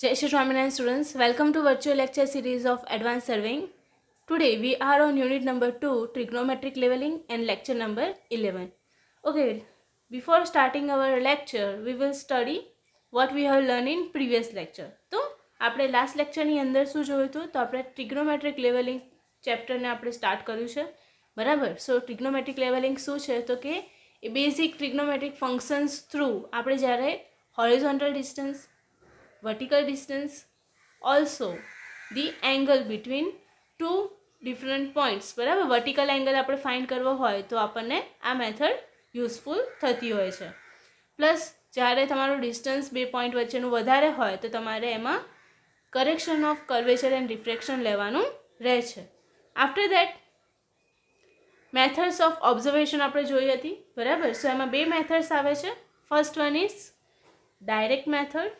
Jai Shri Swaminarayan students, welcome to virtual lecture series of Advanced Surveying. Today we are on unit number 2, Trigonometric Leveling, and lecture number 11. Okay, before starting our lecture, we will study what we have learned in previous lecture. તો આપણે last લેક્ચરની અંદર શું જોયું હતું? તો આપણે trigonometric levelling ચેપ્ટરને આપણે start કર્યું છે, બરાબર? સો ટ્રિગ્નોમેટ્રિક લેવલિંગ શું છે? તો કે એ બેઝિક ટ્રિગ્નોમેટ્રિક ફંક્શન્સ થ્રુ આપણે જ્યારે horizontal distance, vertical distance, also the angle between two different points, બરાબર? વર્ટિકલ એંગલ આપણે ફાઇન્ડ કરવો હોય તો આપણને આ મેથડ યુઝફુલ થતી હોય છે. પ્લસ જ્યારે તમારું ડિસ્ટન્સ બે પોઈન્ટ વચ્ચેનું વધારે હોય તો તમારે એમાં correction of curvature and refraction લેવાનું રહે છે. After that methods of observation આપણે જોઈ હતી, બરાબર? સો એમાં બે મેથડ્સ આવે છે. First one is direct method,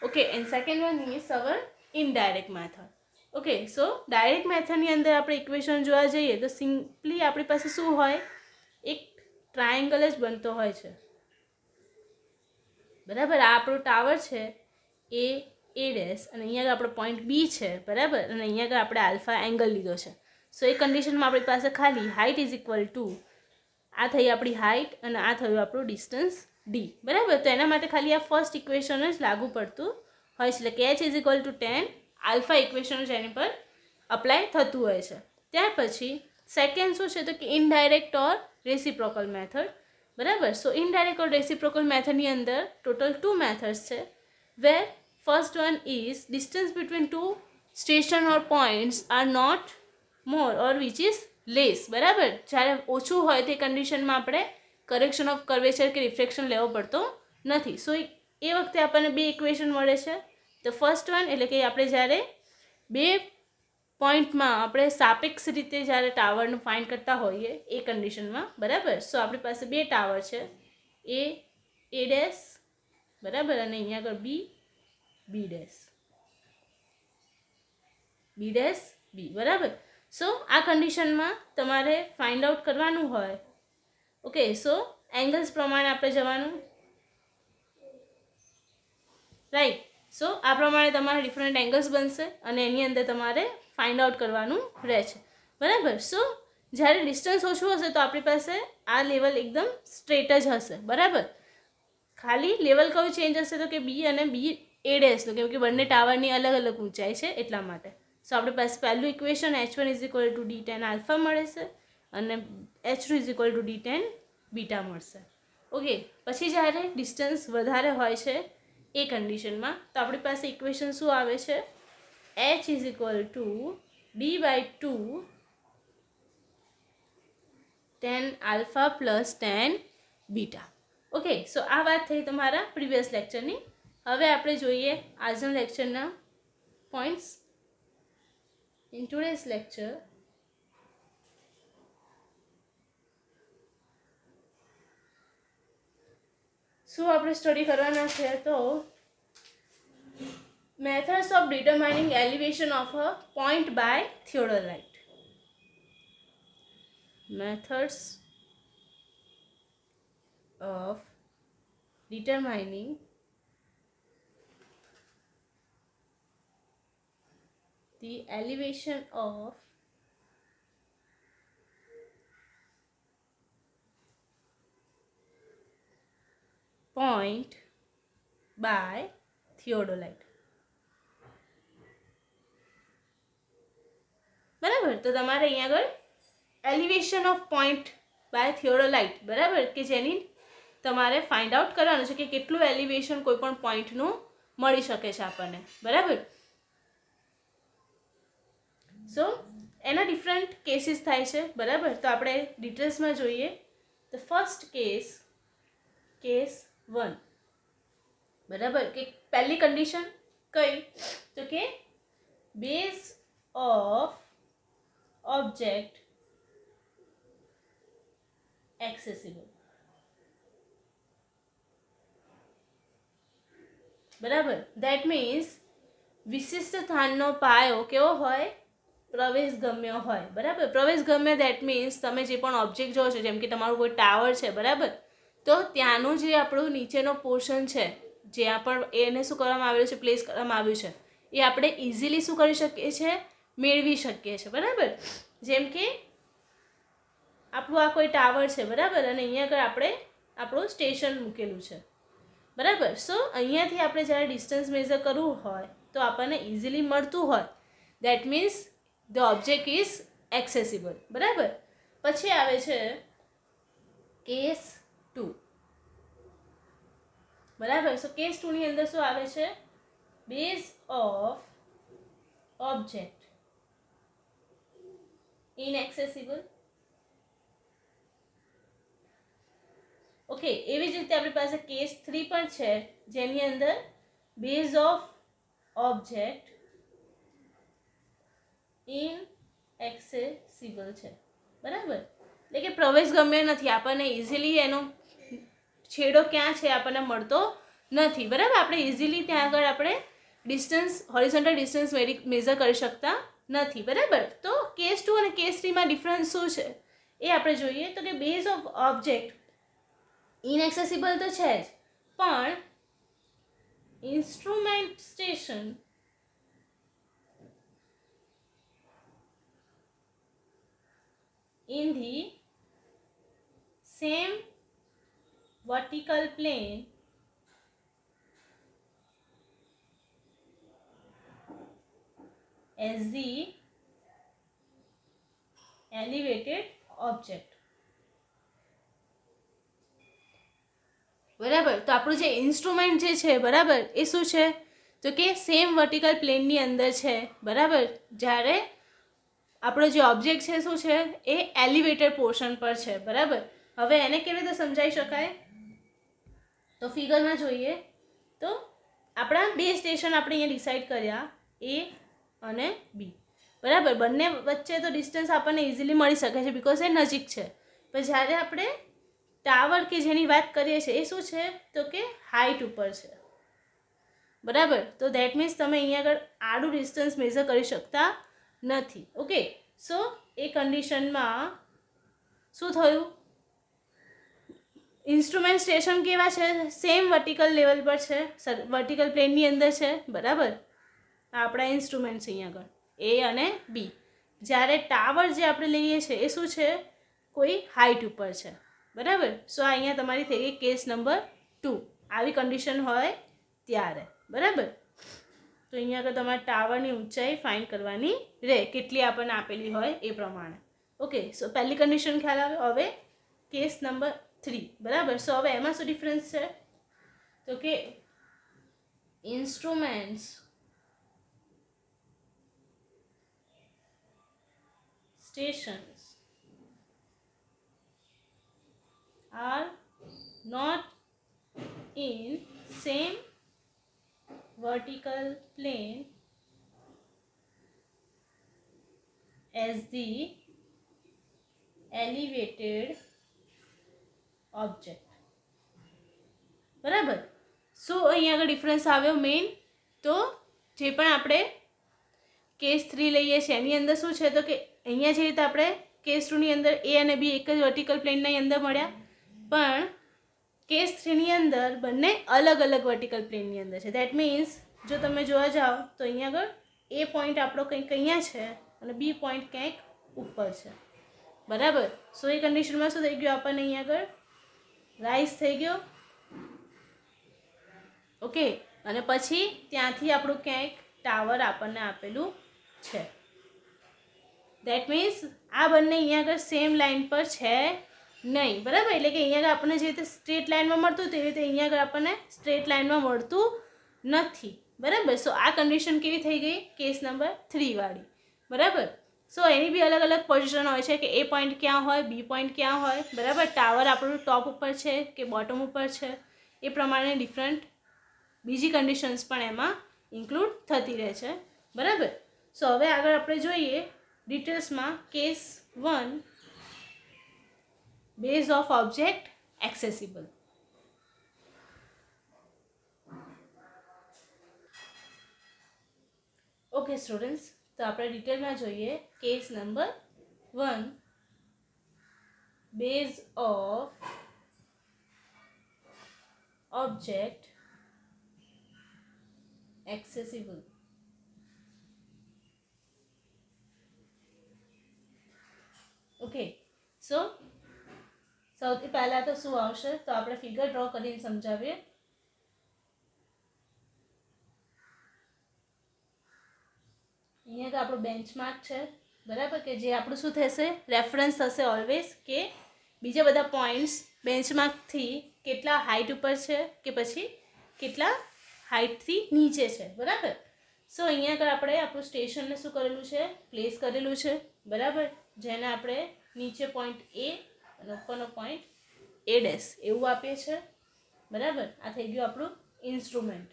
okay, and second one is our indirect method. Okay, so direct method ની અંદર આપણે ઇક્વેશન જોવા જઈએ તો સિમ્પલી આપણી પાસે શું હોય? એક ટ્રાયેંગલ જ બનતો હોય છે, બરાબર? આ આપણું ટાવર છે એ ડેશ, અને અહીંયા આગળ આપણો પોઈન્ટ બી છે, બરાબર? અને અહીંયા આગળ આપણે આલ્ફા એંગલ લીધો છે. સો એ કન્ડિશનમાં આપણી પાસે ખાલી હાઇટ ઇઝ ઇક્વલ ટુ, આ થઈ આપણી હાઇટ અને આ થયું આપણું ડિસ્ટન્સ ડી, બરાબર? તો એના માટે ખાલી આ ફર્સ્ટ ઇક્વેશન જ લાગુ પડતું હોય છે, એટલે કે H is equal two 10 alpha equation જ એની પર અપ્લાય થતું હોય છે. ત્યાર પછી સેકન્ડ શું છે? તો કે ઇનડાયરેક્ટ ઓર રેસિપ્રોકલ મેથડ, બરાબર? સો ઇનડાયરેક્ટ ઓર રેસિપ્રોકલ મેથડની અંદર ટોટલ 2 મેથડ્સ છે, where first one is distance between two station or points are not more or which is less, બરાબર? જ્યારે ઓછું હોય તે કન્ડિશનમાં આપણે કરેક્શન ઓફ કર્વેચર કે રિફ્રેક્શન લેવો પડતો નથી. સો એ વખતે આપણને બે ઇક્વેશન મળે છે. તો ફર્સ્ટ વન એટલે કે આપણે જ્યારે બે પોઈન્ટમાં આપણે સાપેક્ષ રીતે જ્યારે ટાવરનું ફાઇન્ડ કરતા હોઈએ એ કન્ડિશનમાં, બરાબર? સો આપણી પાસે બે ટાવર છે, એ ડેશ, બરાબર? અને અહીંયા આગળ બી ડેશ, બરાબર? સો આ કન્ડિશનમાં તમારે ફાઇન્ડ આઉટ કરવાનું હોય. ઓકે, સો એંગલ્સ પ્રમાણે આપણે જવાનું, રાઈટ? સો આ પ્રમાણે તમારે ડિફરન્ટ એંગલ્સ બનશે અને એની અંદર તમારે ફાઇન્ડ આઉટ કરવાનું રહે છે, બરાબર? સો જ્યારે ડિસ્ટન્સ ઓછું હશે તો આપણી પાસે આ લેવલ એકદમ સ્ટ્રેટ જ હશે, બરાબર? ખાલી લેવલ કયું ચેન્જ હશે તો કે બી અને બી એ ડેશનું, કેમ કે બંને ટાવરની અલગ અલગ ઊંચાઈ છે એટલા માટે. સો આપણી પાસે પહેલું equation H1 is equal two D10 alpha મળે છે અને H2 is equal two D10 beta મળશે. ઓકે, પછી જ્યારે ડિસ્ટન્સ વધારે હોય છે એ કન્ડિશનમાં તો આપણી પાસે ઇક્વેશન શું આવે છે? H is equal to D/2 10 alpha plus 10 beta. Okay, so આ વાત થઈ તમારા પ્રીવિયસ લેક્ચરની. હવે આપણે જોઈએ આજના લેક્ચરના પોઈન્ટ્સ. ઇન ટુડેઝ લેક્ચર શું આપણે સ્ટડી કરવાના છે? તો methods of determining elevation of a point by theodolite. Methods of determining the elevation of point by theodolite, બરાબર? તો તમારે અહીંયા આગળ elevation of point by theodolite, બરાબર, કે જેની તમારે ફાઇન્ડ આઉટ કરવાનું છે કે કેટલું એલિવેશન કોઈ પણ પોઈન્ટનું મળી શકે છે આપણને, બરાબર? સો એના ડિફરન્ટ કેસીસ થાય છે, બરાબર? તો આપણે ડિટેલ્સમાં જોઈએ. તો ફર્સ્ટ કેસ 1, બરાબર? કે પહેલી કન્ડિશન કઈ? તો કે બેઝ ઓફ ઓબ્જેક્ટ એક્સેસિબલ, બરાબર? દેટ મીન્સ વિશિષ્ટ સ્થાનનો પાયો કેવો હોય? પ્રવેશગમ્ય હોય, બરાબર? પ્રવેશગમ્ય દેટ મીન્સ તમે જે પણ ઓબ્જેક્ટ જોવો છો, જેમ કે તમારું કોઈ ટાવર છે, બરાબર? તો ત્યાંનું જે આપણું નીચેનો પોર્શન છે, જ્યાં પણ એને શું કરવામાં આવેલું છે, પ્લેસ કરવામાં આવ્યું છે, એ આપણે ઇઝીલી શું કરી શકીએ છીએ, મેળવી શકીએ છીએ. બરાબર. જેમ કે આપણું આ કોઈ ટાવર છે, બરાબર, અને અહીંયા આગળ આપણે આપણું સ્ટેશન મૂકેલું છે. બરાબર. સો અહીંયાથી આપણે જ્યારે ડિસ્ટન્સ મેઝર કરવું હોય તો આપણને ઇઝીલી મળતું હોય, that means the object is accessible. બરાબર. પછી આવે છે કેસ 2. બરાબર. સો કેસ 2 ની અંદર શું આવે છે, બેઝ ઓફ ઓબ્જેક્ટ ઇનએક્સેસિબલ. ઓકે. એવી જ રીતે આપણી પાસે કેસ 3 પણ છે, જેની અંદર બેઝ ઓફ ઓબ્જેક્ટ ઇનએક્સેસિબલ છે. બરાબર. એટલે કે પ્રવેશ ગમ્ય નથી, આપણને ઇઝીલી એનો છેડો ક્યાં છે આપણને મળતો નથી. બરાબર. આપણે ઇઝીલી ત્યાં આગળ આપણે ડિસ્ટન્સ, હોરિઝોન્ટલ ડિસ્ટન્સ મેઝર કરી શકતા નથી. બરાબર. તો કેસ 2 અને કેસ 3 માં ડિફરન્સ શું છે એ આપણે જોઈએ. તો કે બેઝ ઓફ ઓબ્જેક્ટ ઇનએક્સેસિબલ તો છે જ, પણ instrument station in the same vertical plane as the elevated object. બરાબર. તો આપણું જે ઇન્સ્ટ્રુમેન્ટ જે છે, બરાબર, એ શું છે, તો કે સેમ વર્ટિકલ પ્લેનની અંદર છે. બરાબર. જ્યારે આપણો જે ઓબ્જેક્ટ છે શું છે, એ એલિવેટેડ પોર્શન પર છે. બરાબર. હવે એને કેવી રીતે સમજાવી શકાય, તો ફિગરમાં જોઈએ તો આપણા બે સ્ટેશન આપણે અહીંયા ડિસાઈડ કર્યા, એ અને બી. બરાબર. બંને વચ્ચે તો ડિસ્ટન્સ આપણને ઇઝીલી મળી શકે છે, બિકોઝ એ નજીક છે. પણ જ્યારે આપણે ટાવર કે જેની વાત કરીએ છીએ એ શું છે, તો કે હાઈટ ઉપર છે. બરાબર. તો દેટ મીન્સ તમે અહીંયા આગળ આડું ડિસ્ટન્સ મેઝર કરી શકતા નથી. ઓકે. સો એ કન્ડિશનમાં શું થયું, ઇન્સ્ટ્રુમેન્ટ સ્ટેશન કેવા છે, સેમ વર્ટિકલ લેવલ પર છે, વર્ટિકલ પ્લેનની અંદર છે. બરાબર. આપણા ઇન્સ્ટ્રુમેન્ટ્સ અહીંયા આગળ એ અને બી. જ્યારે ટાવર જે આપણે લઈએ છીએ એ શું છે, કોઈ હાઈટ ઉપર છે. બરાબર. સો અહીંયા તમારી થઈ ગઈ કેસ નંબર 2. આવી કન્ડિશન હોય ત્યારે. બરાબર. તો અહીંયા આગળ તમારે ટાવરની ઊંચાઈ ફાઇન્ડ કરવાની રહે, કેટલી આપણને આપેલી હોય એ પ્રમાણે. ઓકે. સો પહેલી કન્ડિશન ખ્યાલ આવે. હવે કેસ નંબર 3. બરાબર. સો હવે એમાં શું ડિફરન્સ છે, તો કે instruments stations are not in same vertical plane as the elevated object. બરાબર. સો અહીંયા આગળ ડિફરન્સ આવ્યો મેઇન. તો જે પણ આપણે કેસ 3 લઈએ છીએ એની અંદર શું છે, તો કે અહીંયા જે રીતે આપણે કેસ 2 ની અંદર એ અને બી એક જ વર્ટિકલ પ્લેનની અંદર મળ્યા, પણ કેસ 3 ની અંદર બંને અલગ અલગ વર્ટિકલ પ્લેનની અંદર છે. દેટ મીન્સ જો તમે જોવા જાઓ તો અહીંયા આગળ એ પોઈન્ટ આપણો કંઈક અહીંયા છે અને બી પોઈન્ટ ક્યાંક ઉપર છે. બરાબર. સો એ કન્ડિશનમાં શું થઈ ગયું, આપણને અહીંયા આગળ રાઈઝ થઈ ગયો. ઓકે. અને પછી ત્યાંથી આપણું ક્યાંક ટાવર આપણને આપેલું છે. દેટ મીન્સ આ બંને અહીંયા આગળ સેમ લાઇન પર છે નહીં. બરાબર. એટલે કે અહીંયા આગળ આપણને જે રીતે સ્ટ્રેટ લાઇનમાં મળતું તેવી રીતે અહીંયા આગળ આપણને સ્ટ્રેટ લાઇનમાં મળતું નથી. બરાબર. સો આ કન્ડિશન કેવી થઈ ગઈ, કેસ નંબર 3 વાળી. બરાબર. સો એની બી અલગ અલગ પોઝિશન હોય છે કે એ પોઈન્ટ ક્યાં હોય, બી પોઈન્ટ ક્યાં હોય. બરાબર. ટાવર આપણું ટોપ ઉપર છે કે બોટમ ઉપર છે, એ પ્રમાણે ડિફરન્ટ બીજી કન્ડિશન્સ પણ એમાં ઇન્ક્લુડ થતી રહે છે. બરાબર. સો હવે આગળ આપણે જોઈએ ડિટેલ્સમાં case 1, base of object accessible. Okay students, તો આપણે ડિટેલમાં જોઈએ case number 1, base of object accessible. Okay, so સૌથી પહેલાં તો શું આવશે, તો આપણે ફિગર ડ્રો કરીને સમજાવીએ. અહીંયા તો આપણું બેન્ચમાર્ક છે, બરાબર, કે જે આપણું શું થશે, રેફરન્સ થશે ઓલવેઝ, કે બીજા બધા પોઈન્ટ્સ બેન્ચમાર્કથી કેટલા હાઇટ ઉપર છે કે પછી કેટલા હાઇટથી નીચે છે, બરાબર. સો અહીંયા આગળ આપણે આપણું સ્ટેશનને શું કરેલું છે, પ્લેસ કરેલું છે, બરાબર, જેને આપણે નીચે પોઈન્ટ એ અને ઉપરનો પોઈન્ટ એ ડેશ એવું આપીએ છીએ, બરાબર. આ થઈ ગયું આપણું ઇન્સ્ટ્રુમેન્ટ.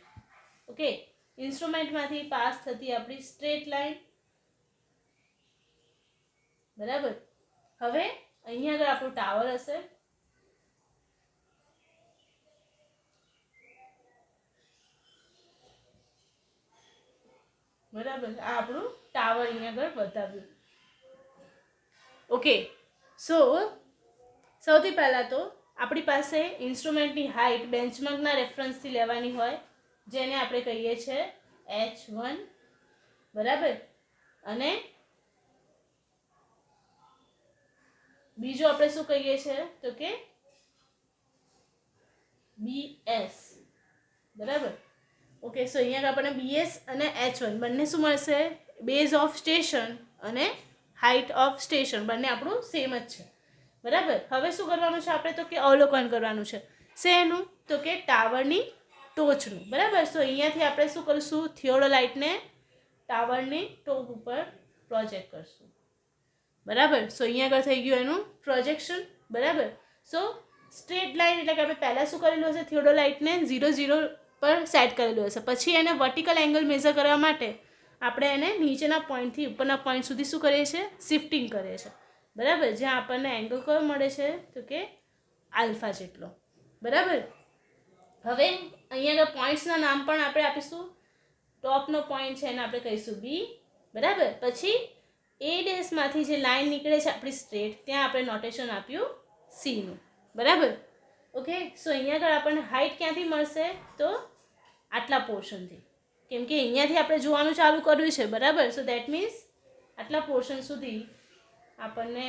ઓકે, ઇન્સ્ટ્રુમેન્ટમાંથી પાસ થતી આપણી સ્ટ્રેટ લાઈન, બરાબર. હવે અહીંયા આગળ આપણું ટાવર હશે, બરાબર. આ આપણું ટાવર અહીંયા આગળ બતાવ્યું. ઓકે, સો સૌથી પહેલાં તો આપણી પાસે ઇન્સ્ટ્રુમેન્ટની હાઇટ બેન્ચમાર્કના રેફરન્સથી લેવાની હોય, જેને આપણે કહીએ છીએ H1, બરાબર. અને બીજું આપણે શું કહીએ છીએ તો કે BS, બરાબર. ઓકે, સો અહીંયા આપણને BS અને H1 બંને શું મળશે, બેઝ ઓફ સ્ટેશન અને હાઇટ ઓફ સ્ટેશન બંને આપણું સેમ જ છે, બરાબર. હવે શું કરવાનું છે આપણે, તો કે અવલોકન કરવાનું છે. શેનું, તો કે ટાવરની ટોચનું, બરાબર. સો અહીંયાથી આપણે શું કરીશું, થિયોડોલાઇટને ટાવરની ટોપ ઉપર પ્રોજેક્ટ કરશું, બરાબર. સો અહીંયા આગળ થઈ ગયું એનું પ્રોજેક્શન, બરાબર. સો સ્ટ્રેટ લાઇન એટલે કે આપણે પહેલાં શું કરેલું હશે, થિયોડોલાઇટને 0 0 પર સેટ કરેલું હશે. પછી એને વર્ટિકલ એંગલ મેઝર કરવા માટે આપણે એને નીચેના પોઈન્ટથી ઉપરના પોઈન્ટ સુધી શું કરીએ છીએ, શિફ્ટિંગ કરીએ છીએ, બરાબર. જ્યાં આપણને એંગલ કયો મળે છે, તો કે આલ્ફા જેટલો, બરાબર. હવે અહીંયા આગળ પોઈન્ટ્સના નામ પણ આપણે આપીશું. ટોપનો પોઈન્ટ છે એને આપણે કહીશું B, બરાબર. પછી એ ડેશમાંથી જે લાઇન નીકળે છે આપણી સ્ટ્રેટ, ત્યાં આપણે નોટેશન આપ્યું C નું, બરાબર. ઓકે, સો અહીંયા આગળ આપણને હાઇટ ક્યાંથી મળશે, તો આટલા પોર્શનથી, કેમ કે અહીંયાથી આપણે જોવાનું ચાલુ કર્યું છે, બરાબર. સો દેટ મીન્સ આટલા પોર્શન સુધી આપણને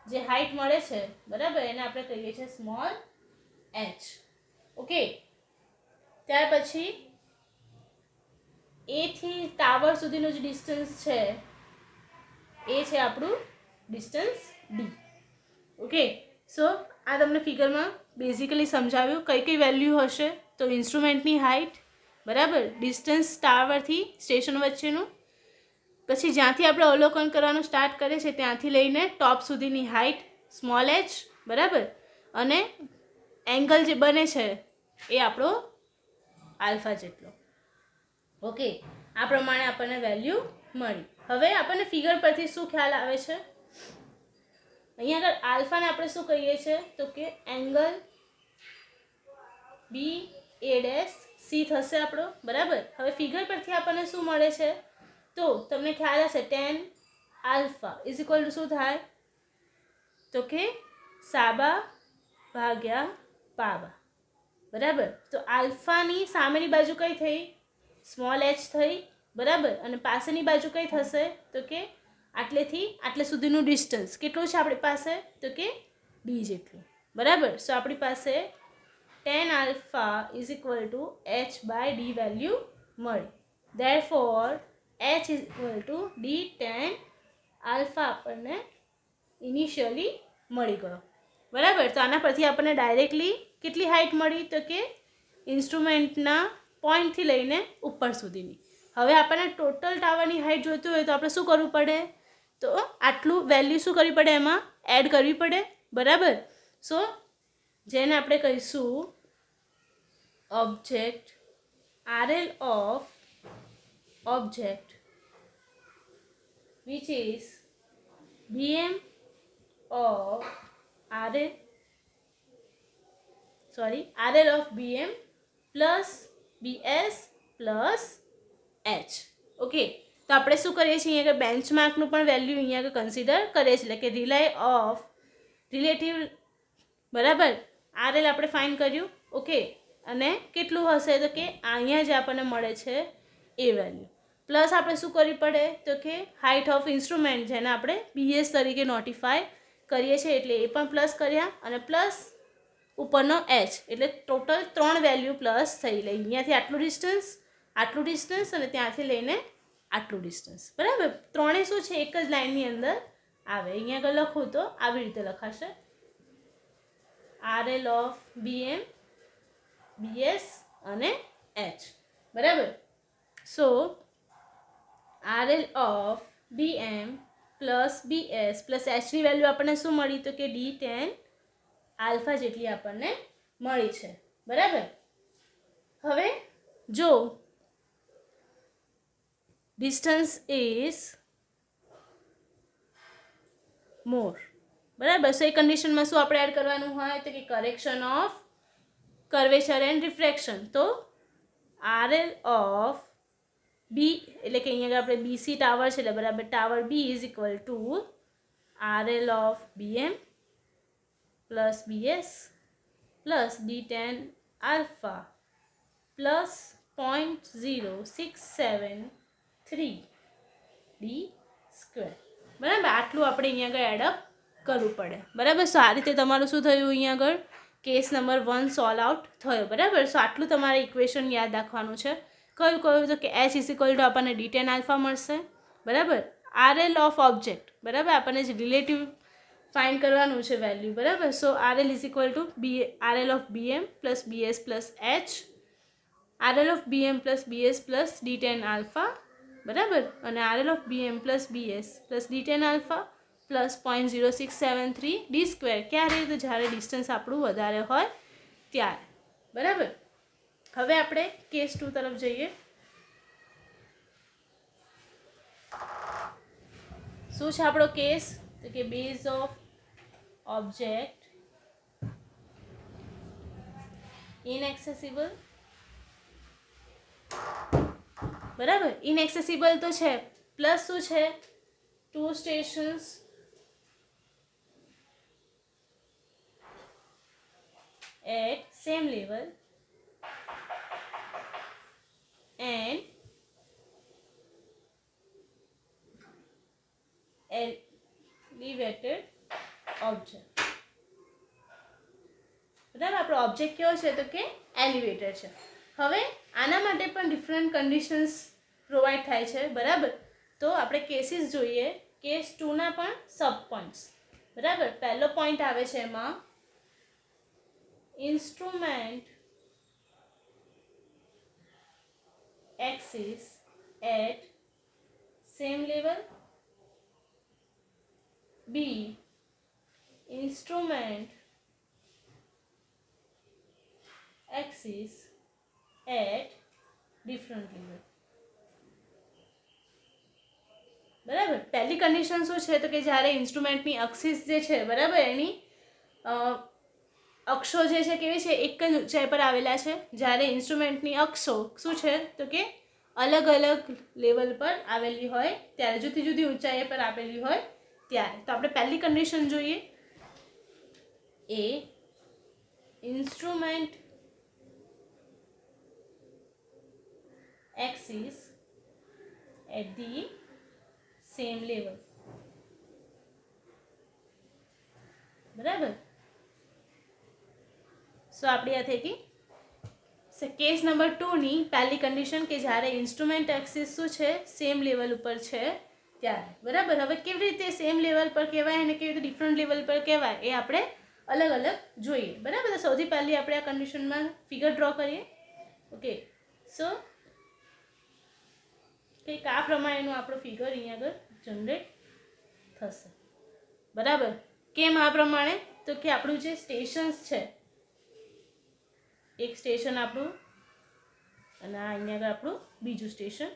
જે હાઇટ મળે છે, બરાબર, એને આપણે કહીએ છીએ સ્મોલ h. ઓકે, ત્યાર પછી એ થી ટાવર સુધીનું જે ડિસ્ટન્સ છે એ છે આપણું ડિસ્ટન્સ D. ઓકે, સો આ તમને ફિગરમાં બેઝિકલી સમજાવ્યું કઈ કઈ વેલ્યુ હશે, તો ઇન્સ્ટ્રુમેન્ટની હાઇટ, બરાબર, ડિસ્ટન્સ ટાવરથી સ્ટેશન વચ્ચેનું, પછી જ્યાંથી આપણે અવલોકન કરવાનું સ્ટાર્ટ કરીએ છીએ ત્યાંથી લઈને ટોપ સુધીની હાઇટ સ્મોલ h, બરાબર, અને એંગલ જે બને છે એ આપણો આલ્ફા જેટલો. ઓકે, આ પ્રમાણે આપણને વેલ્યુ મળી. હવે આપણને ફિગર પરથી શું ખ્યાલ આવે છે, અહીંયા આગળ આલ્ફાને આપણે શું કહીએ છીએ, તો કે એંગલ BA' C થશે આપણો, બરાબર. હવે ફિગર પરથી આપણને શું મળે છે, તો તમને ખ્યાલ હશે tan alpha is equal to શું થાય, તો કે સાબા ભાગ્યા પાબા, બરાબર. તો આલ્ફાની સામેની બાજુ કઈ થઈ, સ્મોલ h થઈ, બરાબર. અને પાસેની બાજુ કઈ થશે, તો કે આટલેથી આટલે સુધીનું ડિસ્ટન્સ કેટલું છે આપણી પાસે, તો કે D જેટલું, બરાબર. સો આપણી પાસે tan alpha is equal to h/d value મળી. Therefore h is equal to D tan alpha આપણને ઇનિશિયલી મળી ગયો, બરાબર. તો આના પરથી આપણને ડાયરેક્ટલી કેટલી હાઇટ મળી, તો કે ઇન્સ્ટ્રુમેન્ટના પોઈન્ટથી લઈને ઉપર સુધીની. હવે આપણને ટોટલ ટાવરની હાઇટ જોઈતી હોય તો આપણે શું કરવું પડે, તો આટલું વેલ્યુ શું કરવી પડે, એમાં એડ કરવી પડે, બરાબર. સો જેને આપણે કહીશું object RL of object which is BM of RL of BM plus BS plus H. Okay, તો આપણે શું કરીએ છીએ, અહીંયા બેન્ચમાર્કનું પણ વેલ્યુ અહીંયા આગળ કન્સિડર કરીએ છીએ, એટલે કે રિલેટિવ, બરાબર. RL આપણે ફાઇન્ડ કર્યું, ઓકે, અને કેટલું હશે તો કે અહીંયા જ આપણને મળે છે એ વેલ્યુ. પ્લસ આપણે શું કરવી પડે તો કે હાઇટ ઓફ ઇન્સ્ટ્રુમેન્ટ જેને આપણે BS તરીકે નોટિફાય કરીએ છીએ એટલે એ પણ પ્લસ કર્યા અને પ્લસ ઉપરનો H એટલે ટોટલ 3 વેલ્યુ પ્લસ થઈ લઈ. અહીંયાથી આટલું ડિસ્ટન્સ અને ત્યાંથી લઈને આટલું ડિસ્ટન્સ. બરાબર, ત્રણેય શું છે એક જ લાઇનની અંદર આવે. અહીંયા આગળ લખું તો આવી રીતે લખાશે RL ઓફ BM, BS અને H. બરાબર, so RL of BM plus BS plus Hની વેલ્યુ આપણને શું મળી તો કે D10 આલ્ફા જેટલી આપણને મળી છે. બરાબર, હવે જો ડિસ્ટન્સ ઇઝ મોર. બરાબર, સો એ કન્ડિશનમાં શું આપણે એડ કરવાનું હોય તો કે correction of curvature and refraction. તો RL ઓફ B એટલે કે અહીંયા આપણે BC ટાવર છે એટલે બરાબર tower B is equal two RL of BM plus BS plus D10 alpha plus 0.0673 D². બરાબર, આટલું આપણે અહીંયા આગળ એડઅપ કરવું પડે. બરાબર, સો આ રીતે તમારું શું થયું અહીંયા આગળ કેસ નંબર 1 સોલ્વ આઉટ થયો. બરાબર, સો આટલું તમારે ઇક્વેશન યાદ રાખવાનું છે. કયું તો કે H ઇઝ ઇક્વલ ટુ આપણને D10 આલ્ફા મળશે. બરાબર, RL ઓફ ઓબ્જેક્ટ. બરાબર, આપણને જે રિલેટિવ ફાઇન્ડ કરવાનું છે વેલ્યુ. બરાબર, so RL is equal two RL of BM plus BS plus H, RL of BM plus BS plus D10 alpha. બરાબર, અને RL of BM plus BS plus D10 alpha plus 0.0673 D². ક્યારે તો જ્યારે distance આપણું વધારે હોય ત્યારે. બરાબર, હવે આપણે કેસ 2 તરફ જઈએ. શું છે આપણો કેસ તો કે બેઝ ઓફ ઓબ્જેક્ટ ઇનએક્સેસિબલ. બરાબર, ઇનએક્સેસિબલ તો છે પ્લસ શું છે 2 stations at same level and elevated object. બરાબર, આપણો ઓબ્જેક્ટ કેવો છે તો કે એલિવેટેડ છે. હવે આના માટે પણ ડિફરન્ટ કન્ડિશન્સ પ્રોવાઈડ થાય છે. બરાબર, તો આપણે કેસીસ જોઈએ. કેસ 2 ના પણ સબ પોઈન્ટ્સ. બરાબર, પહેલો પોઈન્ટ આવે છે એમાં instrument axis at same level. B, instrument axis at different level. બરાબર, પહેલી કન્ડિશન શું છે તો કે જ્યારે ઇન્સ્ટ્રુમેન્ટની અક્સિસ જે છે બરાબર એની અક્ષો જે છે કેવી છે એક જ ઊંચાઈ પર આવેલા છે. જ્યારે ઇન્સ્ટ્રુમેન્ટની અક્ષો શું છે તો કે અલગ અલગ લેવલ પર આવેલી હોય ત્યારે, જુદી જુદી ઊંચાઈ પર આવેલી હોય ત્યારે. તો આપણે પહેલી કન્ડિશન જોઈએ. એ instrument axis at the same level. બરાબર, સો આપણી આ થઈ ગઈ કેસ નંબર 2 ની પહેલી કન્ડિશન કે જ્યારે ઇન્સ્ટ્રુમેન્ટ એક્સિસ શું છે સેમ લેવલ ઉપર છે ત્યારે. બરાબર, હવે કેવી રીતે સેમ લેવલ પર કહેવાય અને કેવી રીતે ડિફરન્ટ લેવલ પર કહેવાય એ આપણે અલગ અલગ જોઈએ. બરાબર, તો સૌથી પહેલી આપણે આ કન્ડિશનમાં ફિગર ડ્રો કરીએ. ઓકે, સો કંઈક આ પ્રમાણેનું આપણું ફિગર અહીંયા આગળ જનરેટ થશે. બરાબર, કેમ આ પ્રમાણે તો કે આપણું જે સ્ટેશન્સ છે એક સ્ટેશન આપણું અને અહીંયા આગળ આપણું બીજું સ્ટેશન.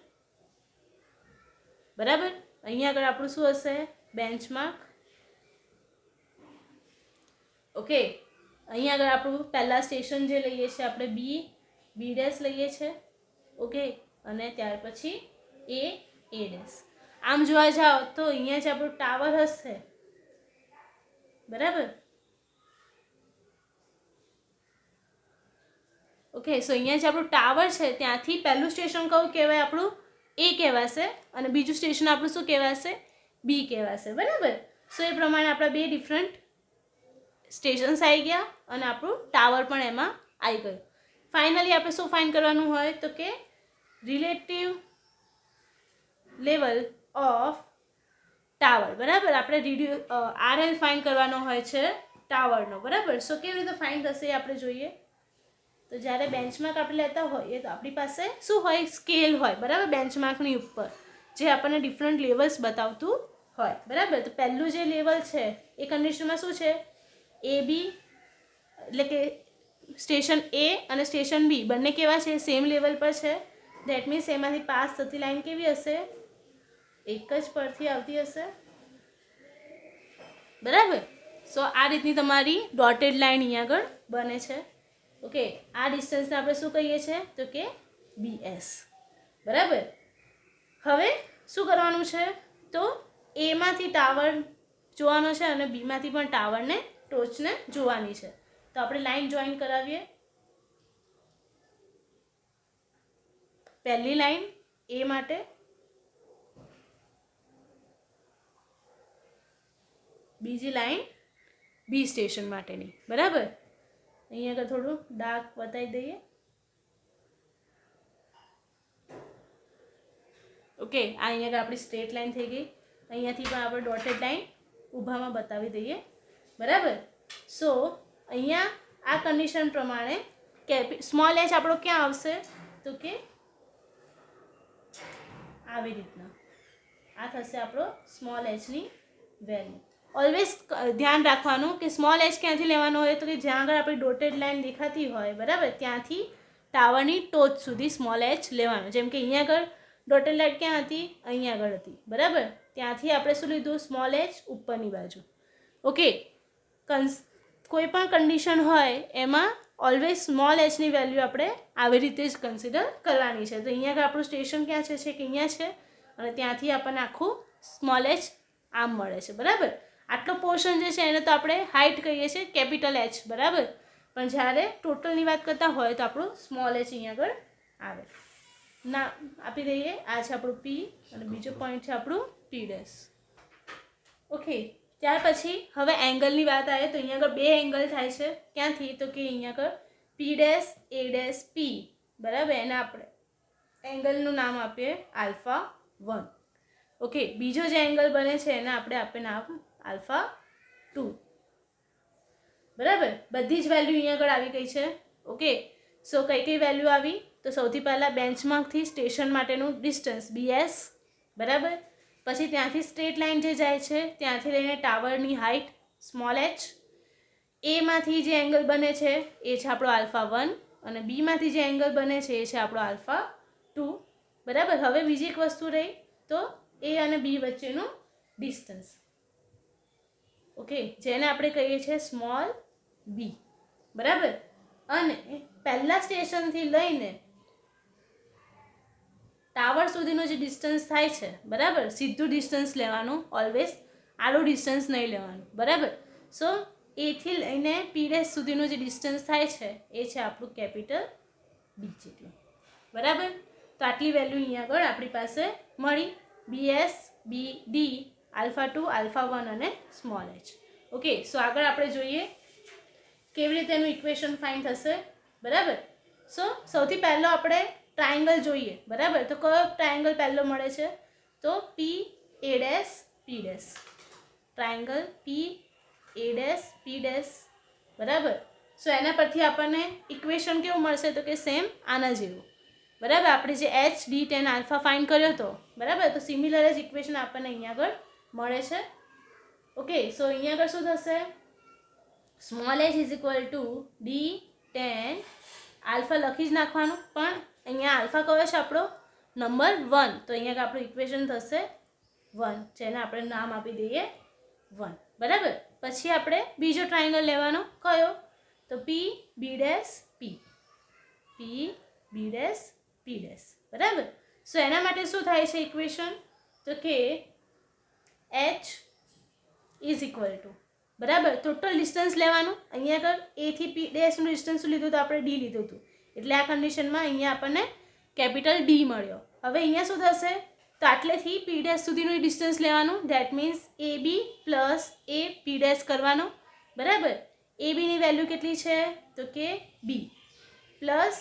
બરાબર, અહીંયા આગળ આપણું શું હશે બેન્ચમાર્ક. ઓકે, અહીંયા આગળ આપણું પહેલા સ્ટેશન જે લઈએ છીએ આપણે B ડેશ લઈએ છીએ. ઓકે, અને ત્યાર પછી A ડેશ. આમ જોવા જાઓ તો અહીંયા જ આપણું ટાવર હશે. બરાબર, ઓકે, સો અહીંયા જે આપણું ટાવર છે ત્યાંથી પહેલું સ્ટેશન કયું કહેવાય? આપણું એ કહેવાશે, અને બીજું સ્ટેશન આપણું શું કહેવાશે? બી કહેવાશે. બરાબર. સો એ પ્રમાણે આપણા બે ડિફરન્ટ સ્ટેશન્સ આવી ગયા અને આપણું ટાવર પણ એમાં આવી ગયું. ફાઇનલી આપણે શું ફાઇન્ડ કરવાનું હોય તો કે રિલેટિવ લેવલ ઓફ ટાવર. બરાબર. આપણે આરએલ ફાઇન્ડ કરવાનો હોય છે ટાવરનો. બરાબર. સો કેવી રીતે ફાઇન્ડ થશે એ આપણે જોઈએ. તો જ્યારે બેન્ચમાર્ક આપણે લેતા હોઈએ તો આપણી પાસે શું હોય? સ્કેલ હોય. બરાબર. બેન્ચમાર્કની ઉપર જે આપણને ડિફરન્ટ લેવલ્સ બતાવતું હોય. બરાબર. તો પહેલું જે લેવલ છે એ કન્ડિશનમાં શું છે? એ બી, એટલે કે સ્ટેશન એ અને સ્ટેશન બી બંને કેવા છે? સેમ લેવલ પર છે. ધેટ મીન્સ એમાંથી પાસ થતી લાઈન કેવી હશે? એક જ પરથી આવતી હશે. બરાબર. સો આ રીતની તમારી ડોટેડ લાઈન અહીંયા આગળ બને છે. ઓકે, આ ડિસ્ટન્સને આપણે શું કહીએ છીએ તો કે BS. બરાબર. હવે શું કરવાનું છે? તો એમાંથી ટાવર જોવાનો છે અને બીમાંથી પણ ટાવરને ટોચને જોવાની છે. તો આપણે લાઈન જોઈન કરાવીએ. પહેલી લાઈન એ માટે, બીજી લાઈન બી સ્ટેશન માટેની. બરાબર. અહીંયા આગળ થોડું ડાર્ક બતાવી દઈએ. ઓકે, આ અહીંયા આગળ આપણી સ્ટ્રેટ લાઈન થઈ ગઈ. અહીંયાથી પણ આપણે ડોટેડ લાઈન ઊભામાં બતાવી દઈએ. બરાબર. સો અહીંયા આ કન્ડિશન પ્રમાણે સ્મોલ એચ આપણો ક્યાં આવશે તો કે આવી રીતના. આ થશે આપણો સ્મોલ એચની વેલ્યુ. ઓલવેઝ ધ્યાન રાખવાનું કે સ્મોલ એચ ક્યાંથી લેવાનો હોય તો કે જ્યાં આગળ આપણી ડોટેડ લાઈન દેખાતી હોય. બરાબર. ત્યાંથી ટાવરની ટોચ સુધી સ્મોલ એચ લેવાનો. જેમ કે અહીંયા આગળ ડોટેડ લાઈન ક્યાં હતી? અહીંયા આગળ હતી. બરાબર. ત્યાંથી આપણે શું લીધું? સ્મોલ એચ ઉપરની બાજુ. ઓકે, કોઈ પણ કન્ડિશન હોય એમાં ઓલવેઝ સ્મોલ એચની વેલ્યુ આપણે આવી રીતે જ કન્સિડર કરવાની છે. તો અહીંયા આગળ આપણું સ્ટેશન ક્યાં છે? કે અહીંયા છે, અને ત્યાંથી આપણને આખું સ્મોલ એચ આમ મળે છે. બરાબર. આટલો પોર્શન જે છે એને તો આપણે હાઇટ કહીએ છીએ, કેપિટલ એચ. બરાબર. પણ જ્યારે ટોટલની વાત કરતા હોય તો આપણું સ્મોલ એચ અહીંયા આગળ આવે. ના આપી દઈએ. આ છે આપણું પી અને બીજો પોઈન્ટ છે આપણું P ડેશ. ઓકે, ત્યાર પછી હવે એંગલની વાત આવે તો અહીંયા આગળ બે એંગલ થાય છે. ક્યાંથી તો કે અહીંયા આગળ P dash A dash P. બરાબર. એને આપણે એંગલનું નામ આપીએ α1. ઓકે, બીજો જે એંગલ બને છે એને આપણે આપીએ નામ α2. બરાબર. બધી જ વેલ્યુ અહીંયા આગળ આવી ગઈ છે. ઓકે, સો કઈ કઈ વેલ્યુ આવી? તો સૌથી પહેલાં બેન્ચમાર્કથી સ્ટેશન માટેનું ડિસ્ટન્સ BS. બરાબર. પછી ત્યાંથી સ્ટ્રેટ લાઇન જે જાય છે ત્યાંથી લઈને ટાવરની હાઇટ સ્મોલ એચ. એમાંથી જે એંગલ બને છે એ છે આપણો α1 અને બીમાંથી જે એંગલ બને છે એ છે આપણો α2. બરાબર. હવે બીજી એક વસ્તુ રહી તો એ અને બી વચ્ચેનું ડિસ્ટન્સ. ઓકે, જેને આપણે કહીએ છીએ સ્મોલ બી. બરાબર. અને પહેલા સ્ટેશનથી લઈને ટાવર સુધીનો જે ડિસ્ટન્સ થાય છે, બરાબર, સીધું ડિસ્ટન્સ લેવાનું. ઓલવેઝ આડું ડિસ્ટન્સ નહીં લેવાનું. બરાબર. સો એથી લઈને P ડેશ સુધીનું જે ડિસ્ટન્સ થાય છે એ છે આપણું કેપિટલ બી જેટલું. બરાબર. તો આટલી વેલ્યુ અહીંયા આગળ આપણી પાસે મળી. BS, BD, α2, α1 અને સ્મોલ એચ. ઓકે, સો આગળ આપણે જોઈએ કેવી રીતે એનું ઇક્વેશન ફાઇન્ડ થશે. બરાબર. સો સૌથી પહેલો આપણે ટ્રાયંગલ જોઈએ. બરાબર. તો કયો ટ્રાયંગલ પહેલો મળે છે? તો PA dash P dash. Triangle PA dash P dash. બરાબર. સો એના પરથી આપણને ઇક્વેશન કેવું મળશે તો કે સેમ આના જેવું. બરાબર. આપણે જે HD tan આલ્ફા ફાઇન્ડ કર્યો હતો. બરાબર. તો સિમિલર જ ઇક્વેશન આપણને અહીંયા આગળ મળે છે. ઓકે, સો અહીંયા આગળ શું થશે? Small H is equal to D tan alpha લખી જ નાખવાનું. પણ અહીંયા આલ્ફા કયો છે આપણો? નંબર 1. તો અહીંયા આગળ આપણું ઇક્વેશન થશે 1, જેને આપણે નામ આપી દઈએ 1. બરાબર. પછી આપણે બીજો ટ્રાયંગલ લેવાનો. કયો? તો PB dash P. PB dash P dash. બરાબર. સો એના માટે શું થાય છે ઇક્વેશન તો કે H ઇઝ ઇક્વલ ટુ, બરાબર, ટોટલ ડિસ્ટન્સ લેવાનું. અહીંયા આગળ A થી P ડેશનું ડિસ્ટન્સ લીધું તો આપણે D લીધું હતું. એટલે આ કન્ડિશનમાં અહીંયા આપણને કેપિટલ ડી મળ્યો. હવે અહીંયા શું થશે? તો આટલેથી પી ડેશ સુધીનું ડિસ્ટન્સ લેવાનું. That means A B plus A P dash કરવાનો. બરાબર. એ બીની વેલ્યુ કેટલી છે? તો કે બી પ્લસ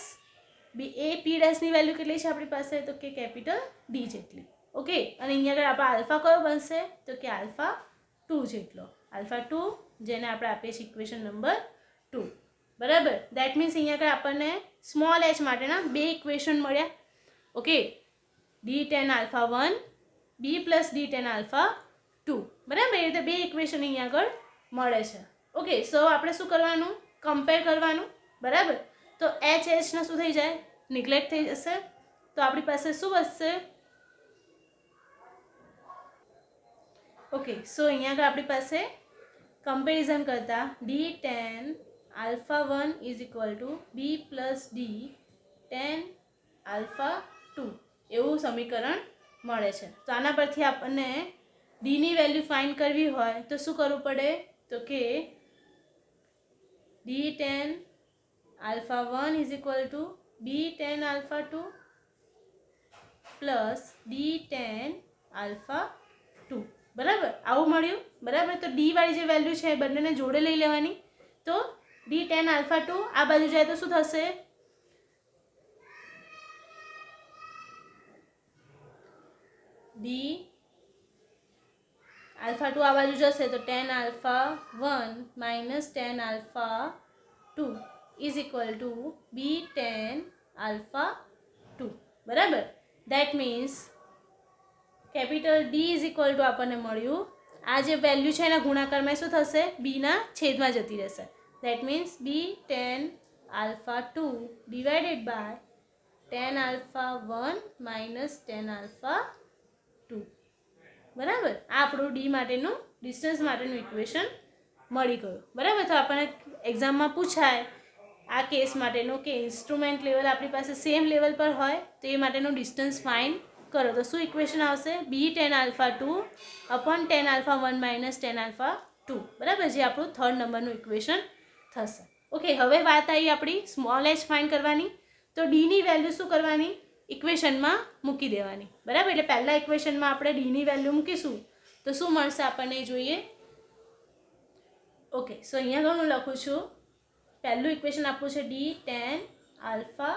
બી એ પી ડેશની વેલ્યુ કેટલી છે આપણી પાસે? તો કે કેપિટલ ડી જેટલી. ઓકે. અને અહીંયા આગળ આપણે આલ્ફા કયો બનશે? તો કે આલ્ફા 2 જેટલો. આલ્ફા 2 જેને આપણે આપીએ છીએ ઇક્વેશન નંબર 2. બરાબર. દેટ મીન્સ અહીંયા આગળ આપણને સ્મોલ એચ માટેના બે ઇક્વેશન મળ્યા. ઓકે. ડી ટેન આલ્ફા 1 બી પ્લસ ડી ટેન આલ્ફા 2. બરાબર. એ રીતે બે ઇક્વેશન અહીંયા આગળ મળે છે. ઓકે. સો આપણે શું કરવાનું? કમ્પેર કરવાનું. બરાબર. તો એચ એચના શું થઈ જાય? નિગ્લેક્ટ થઈ જશે. તો આપણી પાસે શું બચશે? ઓકે. સો અહીંયા આગળ આપણી પાસે કમ્પેરિઝન કરતા D tan alpha 1 is equal to B plus D tan alpha 2 એવું સમીકરણ મળે છે. તો આના પરથી આપણને ડીની વેલ્યુ ફાઇન્ડ કરવી હોય તો શું કરવું પડે? તો કે D tan alpha 1 is equal to B tan alpha 2 plus D tan alpha 2. બરાબર. આવું મળ્યું. બરાબર. તો ડી વાળી જે વેલ્યુ છે એ બંનેને જોડે લઈ લેવાની. તો ડી ટેન આલ્ફા 2 આ બાજુ જાય તો શું થશે? ડી આલ્ફા 2 આ બાજુ જશે તો tan alpha 1 minus tan alpha 2 is equal to B tan alpha 2. બરાબર. That means capital D is equal to આપણને મળ્યું. આ જે વેલ્યુ છે એના ગુણાકારમાં શું થશે? બીના છેદમાં જતી રહેશે. That means B tan alpha 2 divided by tan alpha 1 minus tan alpha 2. બરાબર. આ આપણું ડી માટેનું ડિસ્ટન્સ માટેનું ઇક્વેશન મળી ગયું. બરાબર. તો આપણને એક્ઝામમાં પૂછાય આ કેસ માટેનું કે ઇન્સ્ટ્રુમેન્ટ લેવલ આપણી પાસે સેમ લેવલ પર હોય તો એ માટેનું ડિસ્ટન્સ ફાઇન્ડ કરો. તો શું ઇક્વેશન આવશે? B tan alpha 2 upon tan alpha 1 minus tan alpha 2. બરાબર. જે આપણું 3rd નંબરનું ઇક્વેશન થશે. ઓકે. હવે વાત આવી આપણી સ્મોલ એચ ફાઇન્ડ કરવાની. તો ડીની વેલ્યુ શું કરવાની? ઇક્વેશનમાં મૂકી દેવાની. બરાબર. એટલે પહેલા ઇક્વેશનમાં આપણે ડીની વેલ્યુ મૂકીશું તો શું મળશે આપણને જોઈએ. ઓકે. સો અહીંયા આગળ હું લખું છું. પહેલું ઇક્વેશન આપવું છે ડી ટેન આલ્ફા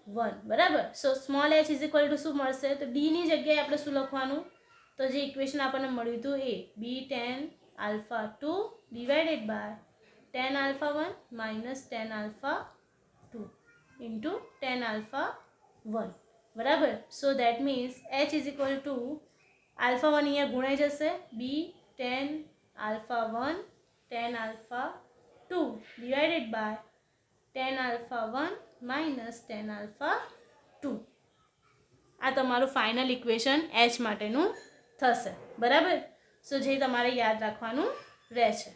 1. બરાબર. So small H is equal to શું મળશે? તો ડીની જગ્યાએ આપણે શું લખવાનું? તો જે ઇક્વેશન આપણને મળ્યું હતું એ B tan alpha 2 divided by tan alpha 1 minus tan alpha 2 into tan alpha 1. બરાબર. So that means H is equal to alpha 1 અહીંયા ગુણાઈ જશે. B tan alpha 1 tan alpha 2 divided by tan alpha 1 minus tan alpha 2. આ તમારું final equation H માટેનું થશે. બરાબર. સો જે તમારે યાદ રાખવાનું રહેશે.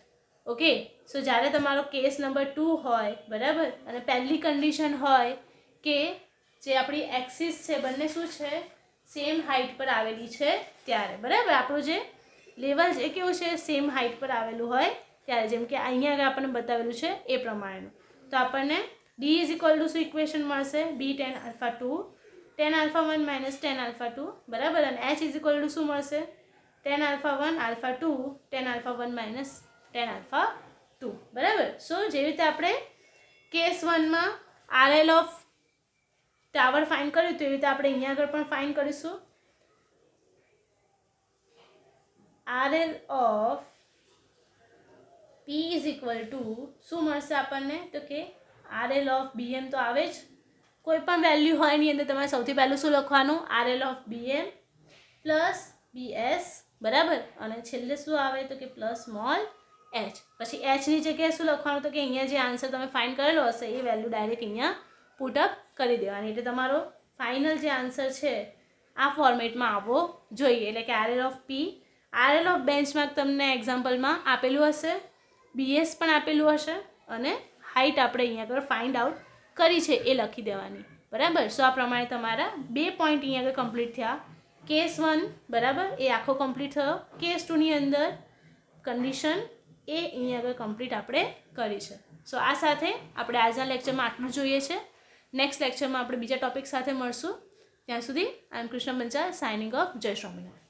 ઓકે. સો જ્યારે તમારો કેસ નંબર 2 હોય. બરાબર. અને પહેલી કન્ડિશન હોય કે જે આપણી એક્સિસ છે બંને શું છે? સેમ હાઇટ પર આવેલી છે ત્યારે. બરાબર. આપણું જે લેવલ છે કેવું છે? સેમ હાઇટ પર આવેલું હોય ત્યારે. જેમ કે અહીંયા આગળ આપણને બતાવેલું છે એ પ્રમાણેનું. તો આપણને ડી ઇઝ ઇક્વલ ટુ શું ઇક્વેશન મળશે? B tan alpha 2 tan alpha 1 minus tan alpha 2. બરાબર. અને એચ ઇઝ ઇક્વલ ટુ શું મળશે? Tan alpha 1 alpha 2 tan alpha 1 minus tan alpha 2. બરાબર. સો જેવી રીતે આપણે કેસ 1માં આરએલ ઓફ ટાવર ફાઇન્ડ કર્યું તો એવી રીતે આપણે અહીંયા આગળ પણ ફાઇન્ડ કરીશું. RL of P is equal to શું મળશે આપણને? તો કે આરએલ ઓફ બીએમ તો આવે જ. કોઈ પણ વેલ્યુ હોય એની અંદર તમારે સૌથી પહેલું શું લખવાનું? RL of BM plus BS. બરાબર. અને છેલ્લે શું આવે? તો કે પ્લસ સ્મોલ એચ. પછી એચની જગ્યાએ શું લખવાનું? તો કે અહીંયા જે આન્સર તમે ફાઇન્ડ કરેલો હશે એ વેલ્યુ ડાયરેક્ટ અહીંયા પુટઅપ કરી દેવાની. એટલે તમારો ફાઇનલ જે આન્સર છે આ ફોર્મેટમાં આવવો જોઈએ. એટલે કે RL of P. RL of benchmark તમને એક્ઝામ્પલમાં આપેલું હશે. બીએસ પણ આપેલું હશે. અને હાઇટ આપણે અહીંયા આગળ ફાઇન્ડ આઉટ કરી છે એ લખી દેવાની. બરાબર. સો આ પ્રમાણે તમારા 2 પોઈન્ટ અહીંયા આગળ કમ્પ્લીટ થયા. કેસ 1 બરાબર એ આખો કમ્પ્લીટ થયો. કેસ 2ની અંદર કન્ડિશન એ અહીંયા આગળ કમ્પ્લીટ આપણે કરી છે. સો આ સાથે આપણે આજના લેક્ચરમાં આટલું જોઈએ છે. નેક્સ્ટ લેક્ચરમાં આપણે બીજા ટોપિક સાથે મળશું. ત્યાં સુધી આઈ એમ કૃષ્ણ પંચાલ સાઇનિંગ ઓફ. જય સ્વામિનારાયણ.